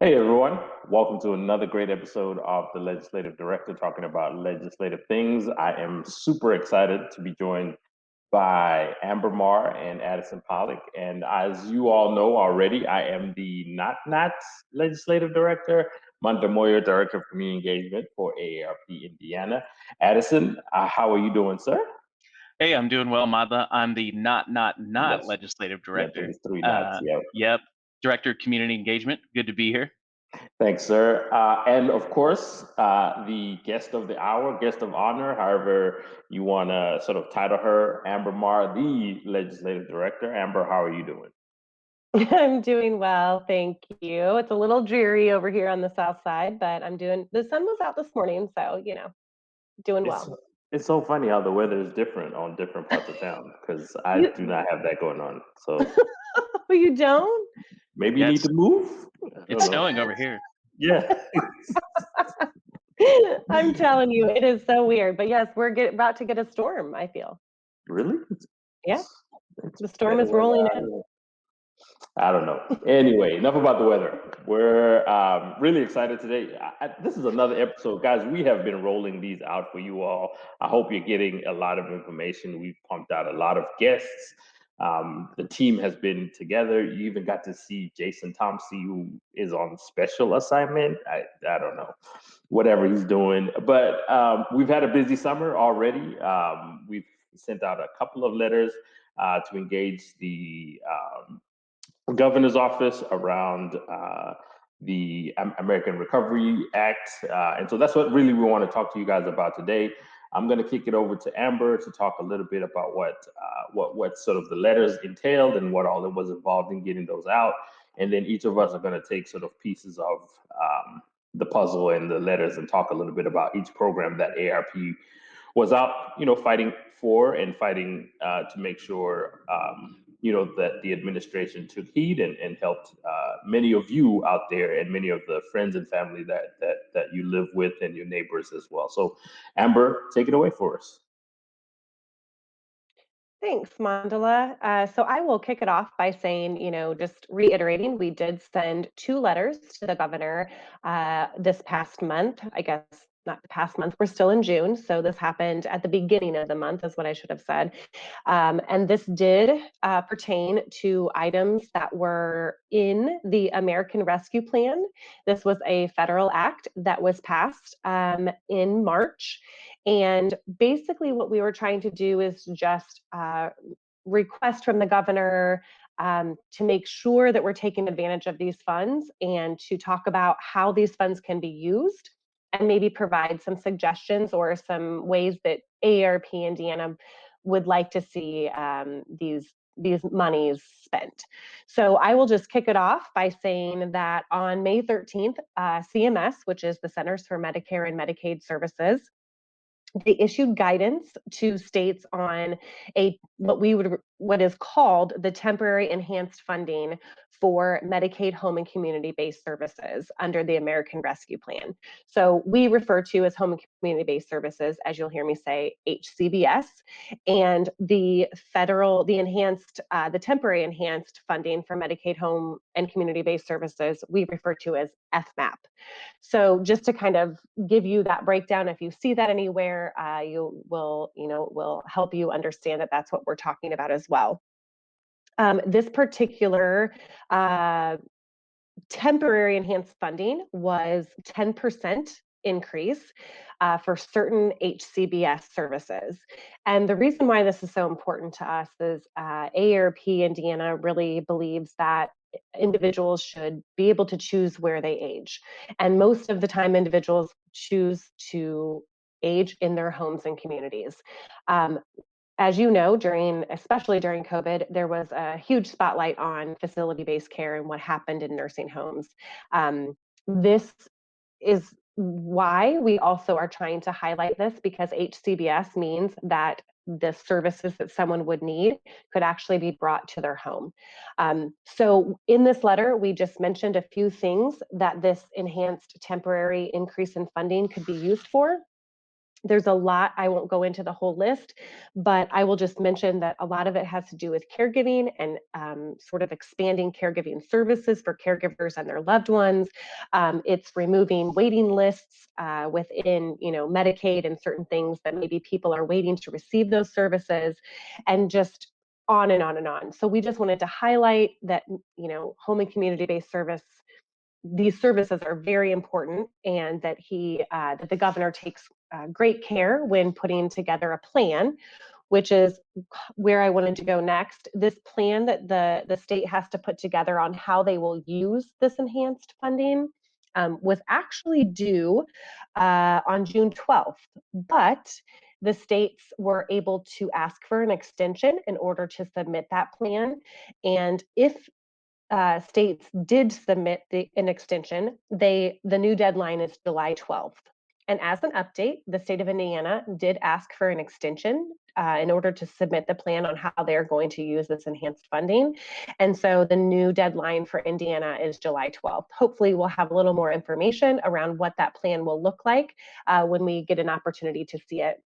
Hey everyone, welcome to another great episode of the Legislative Director talking about legislative things. I am super excited to be joined by Amber Marr and Addison Pollock. And as you all know already, I am the not Legislative Director, Manda Moyer, Director of Community Engagement for AARP Indiana. Addison, how are you doing, sir? Hey, I'm doing well, Madla. I'm the not Yes, legislative yeah, director. there's three knots. Yeah. Yep, director of community engagement. Good to be here. Thanks, sir. And of course, the guest of the hour, guest of honor, however you want to sort of title her, Amber Marr, the legislative director. Amber, how are you doing? I'm doing well, thank you. It's a little dreary over here on the south side, but the sun was out this morning, so, doing It's well. it's so funny how the weather is different on different parts of town because I You do not have that going on. So oh, you don't? maybe you Yeah, need to move. I don't it's know. snowing over here. Yeah. I'm telling you, it is so weird, but yes, about to get a storm, I feel. Really? Yeah, It's the storm better is weather rolling out in. here. I don't know. Anyway, enough about the weather. We're really excited today. This is another episode, guys. We have been rolling these out for you all. I hope you're getting a lot of information. We've pumped out a lot of guests. The team has been together. You even got to see Jason Thompson, who is on special assignment. I don't know, whatever he's doing. But we've had a busy summer already. We've sent out a couple of letters to engage the governor's office around the American Recovery Act. And so that's what really we want to talk to you guys about today. I'm going to kick it over to Amber to talk a little bit about what sort of the letters entailed and what all it was involved in getting those out. And then each of us are going to take sort of pieces of the puzzle and the letters and talk a little bit about each program that ARP was out, fighting for and fighting to make sure, that the administration took heed and helped many of you out there and many of the friends and family that you live with and your neighbors as well. So, Amber, take it away for us. Thanks, Mandala. So I will kick it off by saying, just reiterating, we did send two letters to the governor this past month. I guess not the past month, we're still in June. So this happened at the beginning of the month, is what I should have said. And this did pertain to items that were in the American Rescue Plan. This was a federal act that was passed in March. And basically, what we were trying to do is just request from the governor to make sure that we're taking advantage of these funds and to talk about how these funds can be used and maybe provide some suggestions or some ways that AARP Indiana would like to see these monies spent. So I will just kick it off by saying that on May 13th, CMS, which is the Centers for Medicare and Medicaid Services, they issued guidance to states on what is called the temporary enhanced funding for Medicaid home and community-based services under the American Rescue Plan. So we refer to as home and community-based services, as you'll hear me say, HCBS, and the temporary enhanced funding for Medicaid home and community-based services, we refer to as FMAP. So just to kind of give you that breakdown, if you see that anywhere, will help you understand that that's what we're talking about as well. This particular temporary enhanced funding was 10% increase for certain HCBS services. And the reason why this is so important to us is AARP Indiana really believes that individuals should be able to choose where they age. And most of the time, individuals choose to age in their homes and communities. As you know, especially during COVID, there was a huge spotlight on facility-based care and what happened in nursing homes. This is why we also are trying to highlight this, because HCBS means that the services that someone would need could actually be brought to their home. So in this letter, we just mentioned a few things that this enhanced temporary increase in funding could be used for. There's a lot. I won't go into the whole list, but I will just mention that a lot of it has to do with caregiving and sort of expanding caregiving services for caregivers and their loved ones. It's removing waiting lists within, Medicaid and certain things that maybe people are waiting to receive those services, and just on and on and on. So we just wanted to highlight that, home and community-based service, these services are very important, and that that the governor takes great care when putting together a plan, which is where I wanted to go next. This plan that the state has to put together on how they will use this enhanced funding was actually due on June 12th, but the states were able to ask for an extension in order to submit that plan. And if states did submit an extension, the new deadline is July 12th. And as an update, the state of Indiana did ask for an extension in order to submit the plan on how they're going to use this enhanced funding. And so the new deadline for Indiana is July 12th. Hopefully, we'll have a little more information around what that plan will look like when we get an opportunity to see it.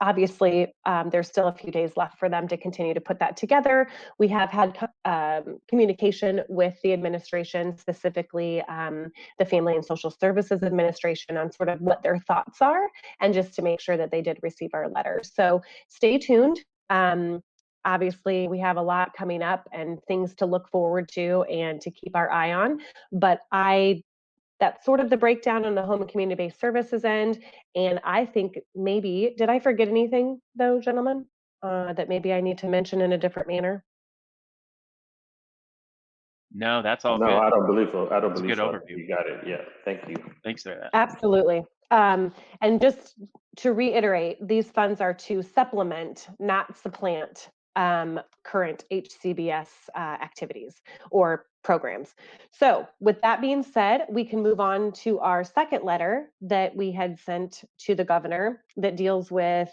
Obviously, there's still a few days left for them to continue to put that together. We have had communication with the administration, specifically the Family and Social Services Administration, on sort of what their thoughts are, and just to make sure that they did receive our letters. So stay tuned. Obviously, we have a lot coming up and things to look forward to and to keep our eye on. But that's sort of the breakdown on the home and community-based services end. And I think maybe, did I forget anything though, gentlemen, that maybe I need to mention in a different manner? No, that's all No, good. I don't believe so. I don't That's a believe good so. overview. You got it. Yeah. Thank you. Thanks for that. Absolutely. And just to reiterate, these funds are to supplement, not supplant, current HCBS activities or programs. So with that being said, we can move on to our second letter that we had sent to the governor that deals with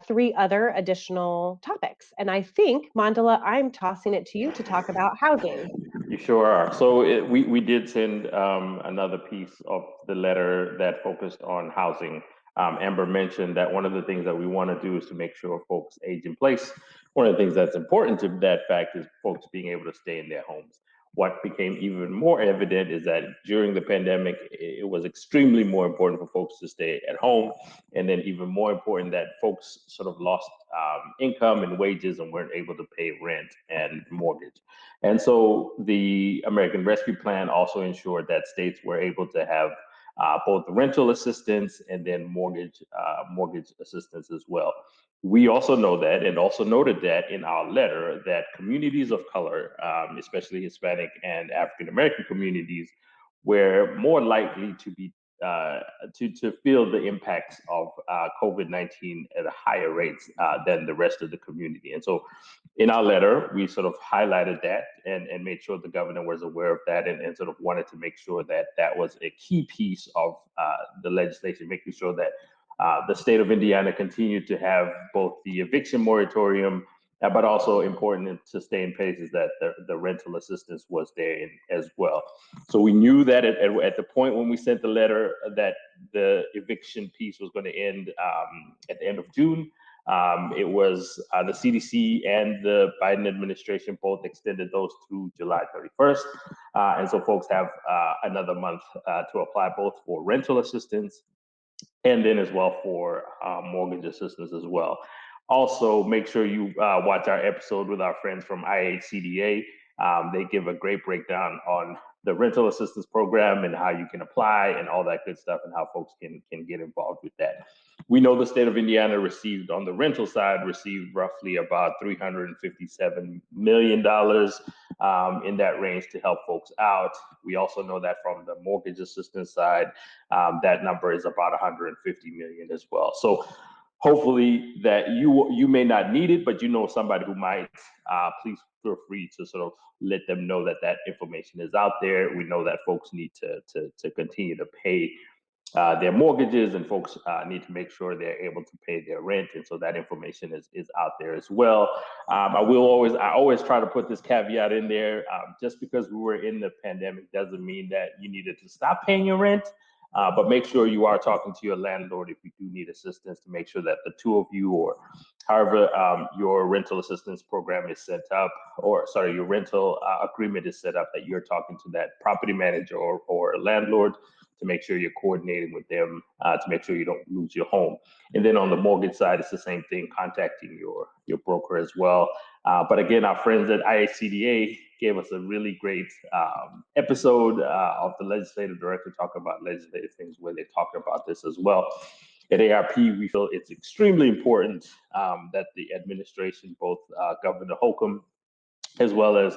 3 other additional topics. And I think, Mandala, I'm tossing it to you to talk about housing. You sure are. So we did send another piece of the letter that focused on housing. Amber mentioned that one of the things that we want to do is to make sure folks age in place. One of the things that's important to that fact is folks being able to stay in their homes. What became even more evident is that during the pandemic, it was extremely more important for folks to stay at home. And then even more important that folks sort of lost income and wages and weren't able to pay rent and mortgage. And so the American Rescue Plan also ensured that states were able to have both rental assistance and then mortgage assistance as well. We also know that, and also noted that in our letter, that communities of color, especially Hispanic and African American communities, were more likely to be to feel the impacts of COVID-19 at a higher rates than the rest of the community. And so in our letter, we sort of highlighted that and made sure the governor was aware of that, and sort of wanted to make sure that that was a key piece of the legislation, making sure that the state of Indiana continued to have both the eviction moratorium, but also important to stay in place is that the rental assistance was there as well. So we knew that at the point when we sent the letter that the eviction piece was going to end at the end of June. It was the CDC and the Biden administration both extended those through July 31st. And so folks have another month to apply both for rental assistance and then as well for mortgage assistance as well. Also, make sure you watch our episode with our friends from IHCDA. They give a great breakdown on the rental assistance program and how you can apply and all that good stuff and how folks can get involved with that. We know the state of Indiana received, on the rental side, received roughly about $357 million in that range to help folks out. We also know that from the mortgage assistance side, that number is about 150 million as well. So hopefully that you may not need it, but you know somebody who might. Please feel free to sort of let them know that that information is out there. We know that folks need to continue to pay their mortgages, and folks need to make sure they're able to pay their rent, and so that information is out there as well. I always try to put this caveat in there. Just because we were in the pandemic doesn't mean that you needed to stop paying your rent. But make sure you are talking to your landlord if you do need assistance, to make sure that the two of you, or however your rental assistance program is set up, or sorry, your rental agreement is set up, that you're talking to that property manager or landlord to make sure you're coordinating with them to make sure you don't lose your home. And then on the mortgage side, it's the same thing, contacting your broker as well. But again, our friends at IHCDA gave us a really great episode of the legislative director talking about legislative things, where they talk about this as well. At ARP, we feel it's extremely important that the administration, both Governor Holcomb as well as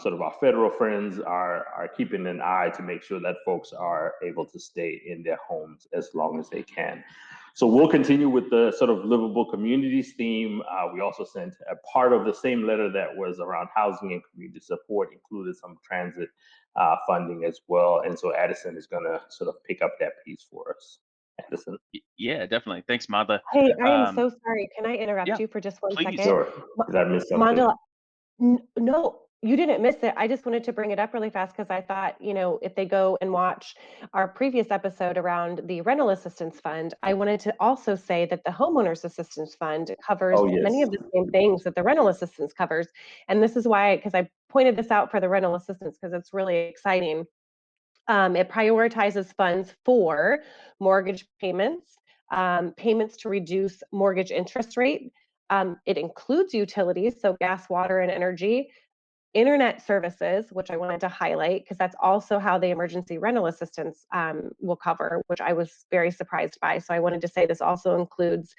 sort of our federal friends, are keeping an eye to make sure that folks are able to stay in their homes as long as they can. So we'll continue with the sort of livable communities theme. We also sent a part of the same letter that was around housing and community support, included some transit funding as well. And so Addison is going to sort of pick up that piece for us. Addison. Yeah, definitely. Thanks, Madla. Hey, I am so sorry. Can I Yeah, interrupt you for just one please. second? Sure. Did I miss something? Mandela, no, you didn't miss it. I just wanted to bring it up really fast because I thought, if they go and watch our previous episode around the rental assistance fund, I wanted to also say that the homeowners assistance fund covers Oh, yes. many of the same things that the rental assistance covers. And this is why, because I pointed this out for the rental assistance, because it's really exciting. It prioritizes funds for mortgage payments, payments to reduce mortgage interest rate. It includes utilities, so gas, water, and energy, internet services, which I wanted to highlight because that's also how the emergency rental assistance will cover, which I was very surprised by. So I wanted to say this also includes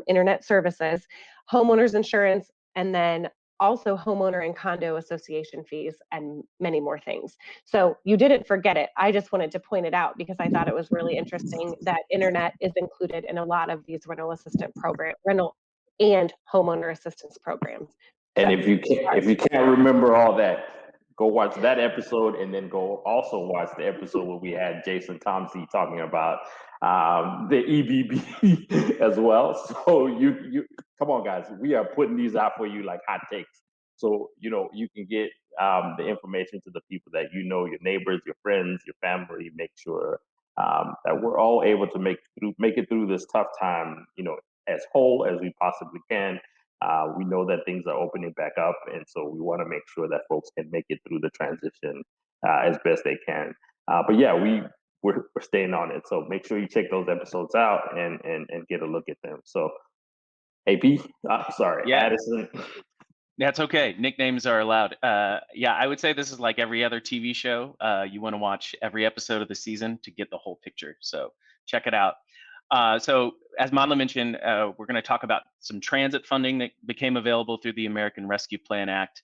internet services, homeowners insurance, and then also homeowner and condo association fees, and many more things. So you didn't forget it. I just wanted to point it out because I thought it was really interesting that internet is included in a lot of these rental and homeowner assistance programs. And So, if you can't remember all that, go watch that episode, and then go also watch the episode where we had Jason Tomsey talking about the EBB as well. So you come on, guys, we are putting these out for you like hot takes. So you can get the information to the people that your neighbors, your friends, your family. Make sure that we're all able to make it through this tough time, as whole as we possibly can. We know that things are opening back up, and so we want to make sure that folks can make it through the transition as best they can. But yeah, we're staying on it. So make sure you check those episodes out and get a look at them. So AP, sorry, Yeah. Addison. That's okay. Nicknames are allowed. Yeah, I would say this is like every other TV show. You want to watch every episode of the season to get the whole picture. So check it out. So as Madla mentioned, we're going to talk about some transit funding that became available through the American Rescue Plan Act.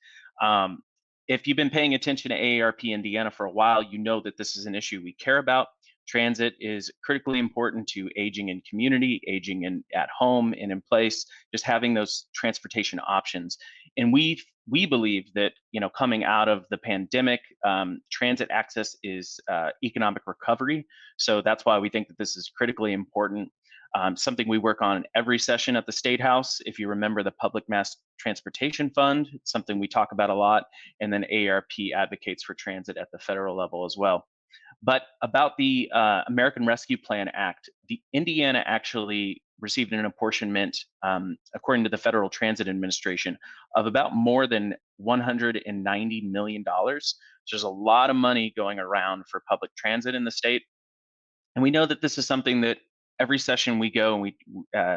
If you've been paying attention to AARP Indiana for a while, you know that this is an issue we care about. Transit is critically important to aging in community, aging at home and in place, just having those transportation options. And we believe that coming out of the pandemic, transit access is economic recovery. So that's why we think that this is critically important. Something we work on every session at the State House. If you remember the Public Mass Transportation Fund, it's something we talk about a lot. And then AARP advocates for transit at the federal level as well. But about the American Rescue Plan Act, the Indiana actually received an apportionment, according to the Federal Transit Administration, of about more than $190 million. There's a lot of money going around for public transit in the state. And we know that this is something that every session we go, and we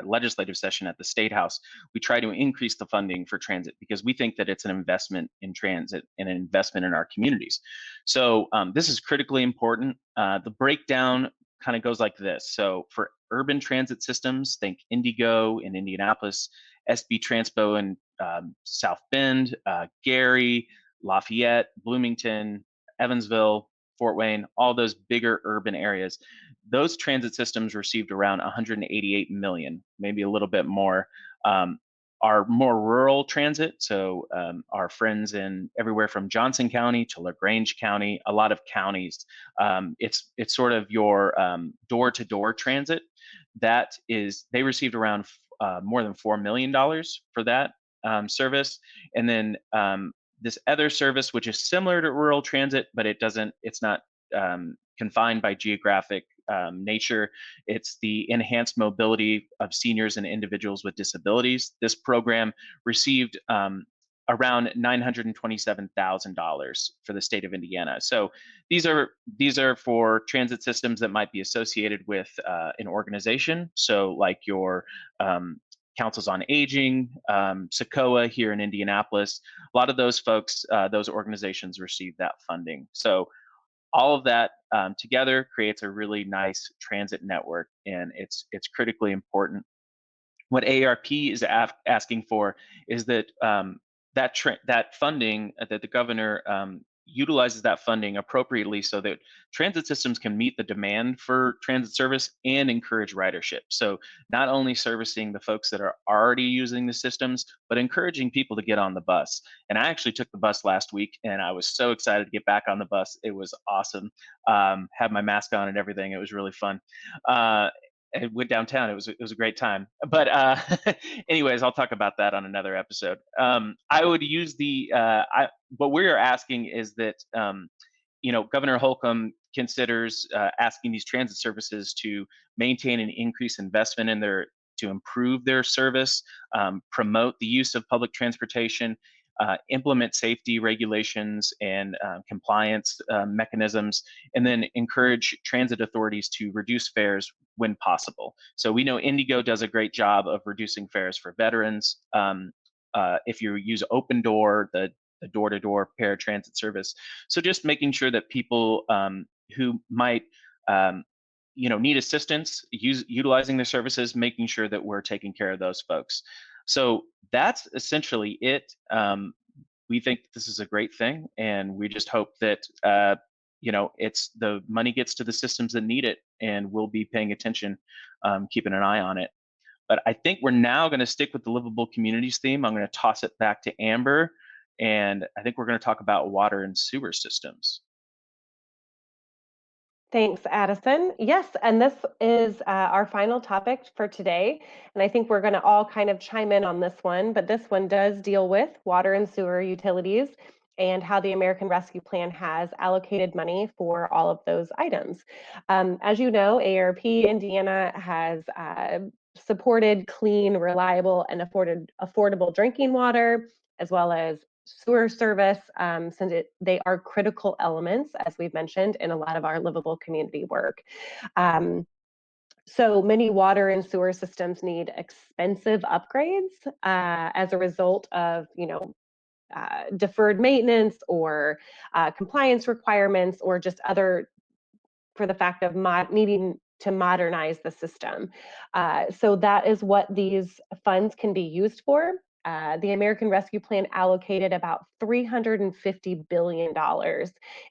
legislative session at the State House, we try to increase the funding for transit because we think that it's an investment in transit and an investment in our communities. So this is critically important. The breakdown kind of goes like this. So for urban transit systems, think Indigo in Indianapolis, SB Transpo in South Bend, Gary, Lafayette, Bloomington, Evansville, Fort Wayne, all those bigger urban areas. Those transit systems received around 188 million, maybe a little bit more. Our more rural transit, so our friends in everywhere from Johnson County to LaGrange County, a lot of counties, it's sort of your door-to-door transit. They received around more than $4 million for that service. And then this other service, which is similar to rural transit, but it's not confined by geographic nature. It's the enhanced mobility of seniors and individuals with disabilities. This program received around $927,000 for the state of Indiana. So these are for transit systems that might be associated with an organization. So like your Councils on Aging, SACOA here in Indianapolis. A lot of those folks, those organizations receive that funding. So all of that together creates a really nice transit network, and it's critically important. What AARP is asking for is that that funding that the governor utilizes that funding appropriately so that transit systems can meet the demand for transit service and encourage ridership. So not only servicing the folks that are already using the systems, but encouraging people to get on the bus. And I actually took the bus last week, and I was so excited to get back on the bus. It was awesome. Had my mask on and everything. It was really fun. I went downtown. It was a great time. But anyways, I'll talk about that on another episode. I would use what we're asking is that Governor Holcomb considers asking these transit services to maintain and increase investment in to improve their service, promote the use of public transportation, implement safety regulations and compliance mechanisms, and then encourage transit authorities to reduce fares when possible. So we know Indigo does a great job of reducing fares for veterans. If you use Open Door, the door-to-door paratransit service. So just making sure that people who might need assistance utilizing their services, making sure that we're taking care of those folks. So that's essentially it. We think this is a great thing, and we just hope that it's the money gets to the systems that need it, and we'll be paying attention, keeping an eye on it. But I think we're now going to stick with the livable communities theme. I'm going to toss it back to Amber, and I think we're going to talk about water and sewer systems. Thanks, Addison. Yes, and this is our final topic for today. And I think we're going to all kind of chime in on this one, but this one does deal with water and sewer utilities and how the American Rescue Plan has allocated money for all of those items. As you know, AARP Indiana has supported clean, reliable, and affordable drinking water, as well as sewer service, since they are critical elements, as we've mentioned, in a lot of our livable community work. So many water and sewer systems need expensive upgrades as a result of, deferred maintenance or compliance requirements, or just other, for the fact of needing to modernize the system. So that is what these funds can be used for. The American Rescue Plan allocated about $350 billion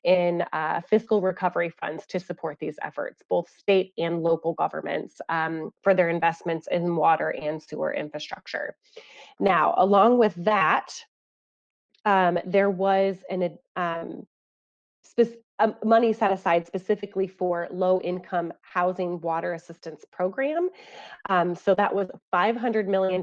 in fiscal recovery funds to support these efforts, both state and local governments, for their investments in water and sewer infrastructure. Now, along with that, there was money set aside specifically for low-income housing water assistance program. So that was $500 million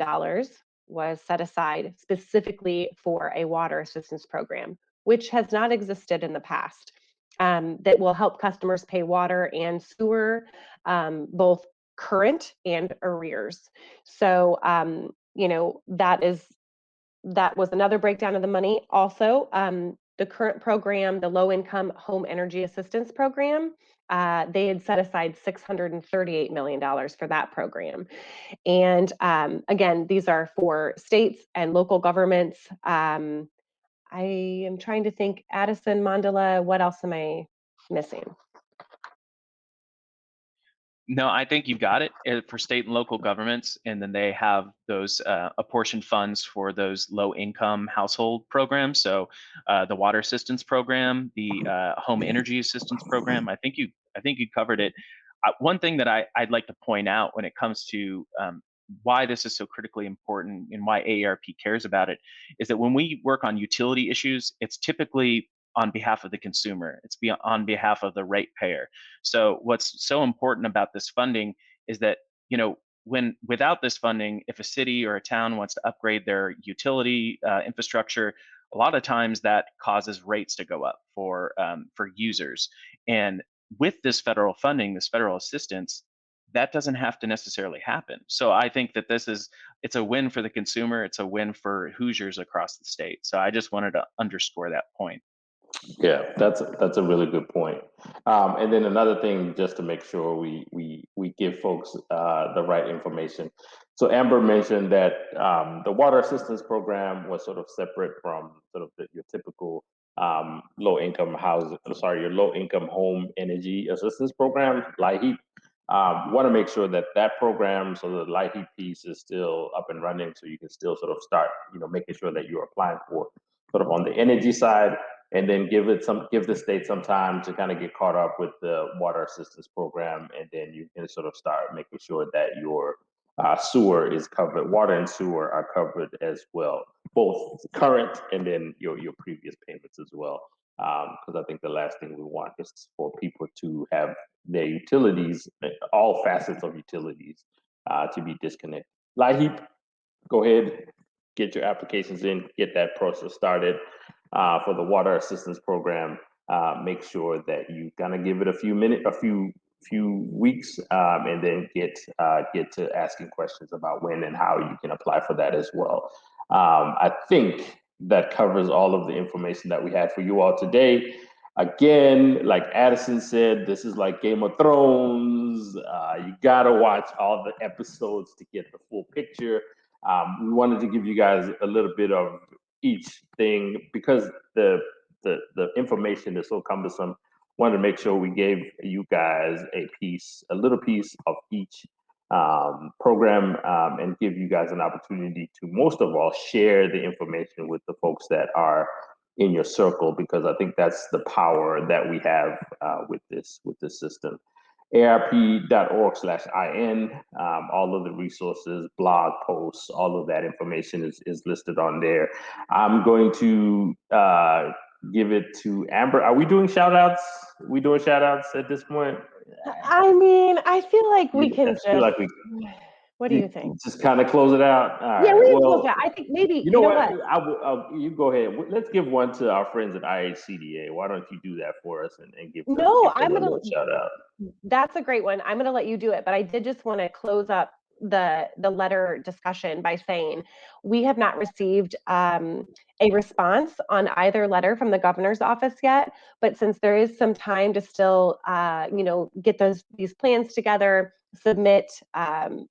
was set aside specifically for a water assistance program, which has not existed in the past, that will help customers pay water and sewer, both current and arrears. So, that was another breakdown of the money. Also, the current program, the Low Income Home Energy Assistance Program, they had set aside $638 million for that program. And again, these are for states and local governments. I am trying to think, Addison, Mandela, what else am I missing? No, I think you've got it for state and local governments, and then they have those apportioned funds for those low-income household programs. So the water assistance program, the home energy assistance program. I think you covered it. One thing that I'd like to point out when it comes to why this is so critically important and why AARP cares about it is that when we work on utility issues, it's typically on behalf of the consumer. It's on behalf of the ratepayer. So what's so important about this funding is that, without this funding, if a city or a town wants to upgrade their utility infrastructure, a lot of times that causes rates to go up for users. And with this federal funding, this federal assistance, that doesn't have to necessarily happen. So I think that it's a win for the consumer. It's a win for Hoosiers across the state. So I just wanted to underscore that point. Yeah, that's a really good point. And then another thing, just to make sure we give folks the right information. So Amber mentioned that the water assistance program was sort of separate from sort of your typical low income housing. Sorry, your low income home energy assistance program, LIHEAP. Want to make sure that that program, so the LIHEAP piece, is still up and running, so you can still sort of start, making sure that you're applying for sort of on the energy side, and then give the state some time to kind of get caught up with the water assistance program, and then you can sort of start making sure that your sewer is covered, water and sewer are covered as well, both current and then your previous payments as well. Because I think the last thing we want is for people to have their utilities, all facets of utilities, to be disconnected. LIHEAP, go ahead, get your applications in, get that process started for the water assistance program. Make sure that you kind of give it a few weeks, and then get to asking questions about when and how you can apply for that as well. I think that covers all of the information that we had for you all today. Again, like Addison said, this is like Game of Thrones. You gotta watch all the episodes to get the full picture. We wanted to give you guys a little bit of each thing because the information is so cumbersome. Wanted to make sure we gave you guys a little piece of each program, and give you guys an opportunity to, most of all, share the information with the folks that are in your circle, because I think that's the power that we have with this system. ARP.org/IN, all of the resources, blog posts, all of that information is listed on there. I'm going to give it to Amber. Are we doing shout outs? We doing shout outs at this point? I mean, I feel like we can just. What do you think? Just kind of close it out. All Yeah, right. we can Well, close it out. I think maybe you know what? You go ahead. Let's give one to our friends at IHCDA. Why don't you do that for us and give them, I'm a gonna. little shout out? That's a great one. I'm going to let you do it, but I did just want to close up the letter discussion by saying we have not received a response on either letter from the governor's office yet. But since there is some time to still, get these plans together, submit,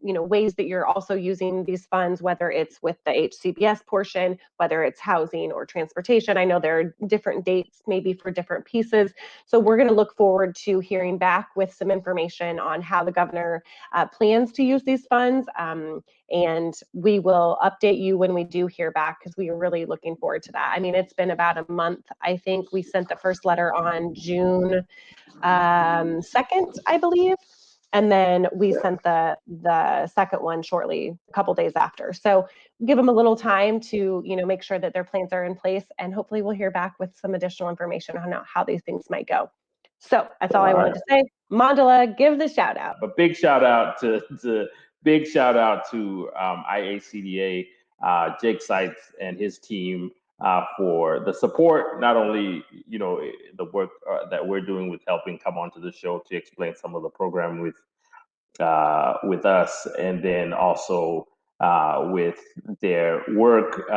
ways that you're also using these funds, whether it's with the HCBS portion, whether it's housing or transportation. I know there are different dates maybe for different pieces. So we're going to look forward to hearing back with some information on how the governor plans to use these funds. And we will update you when we do hear back, because we are really looking forward to that. I mean, it's been about a month. I think we sent the first letter on June 2nd, I believe. And then we sent the second one shortly, a couple days after. So give them a little time to, make sure that their plans are in place, and hopefully we'll hear back with some additional information on how these things might go. So that's all I wanted to say. Mandala, give the shout out. A big shout out to IACDA, Jake Seitz and his team, for the support. Not only the work that we're doing with helping come onto the show to explain some of the program with us, and then also with their work,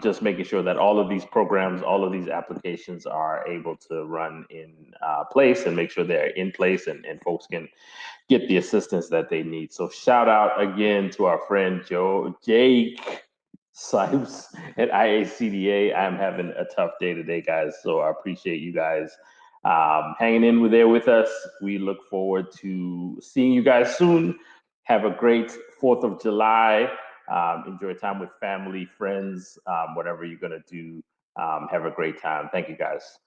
just making sure that all of these programs, all of these applications are able to run in place, and make sure they're in place, and folks can get the assistance that they need. So shout out again to our friend Jake Sipes at IACDA. I'm having a tough day today, guys, so I appreciate you guys hanging in there with us. We look forward to seeing you guys soon. Have a great 4th of July. Enjoy time with family, friends, whatever you're going to do. Have a great time. Thank you, guys.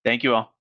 Thank you all.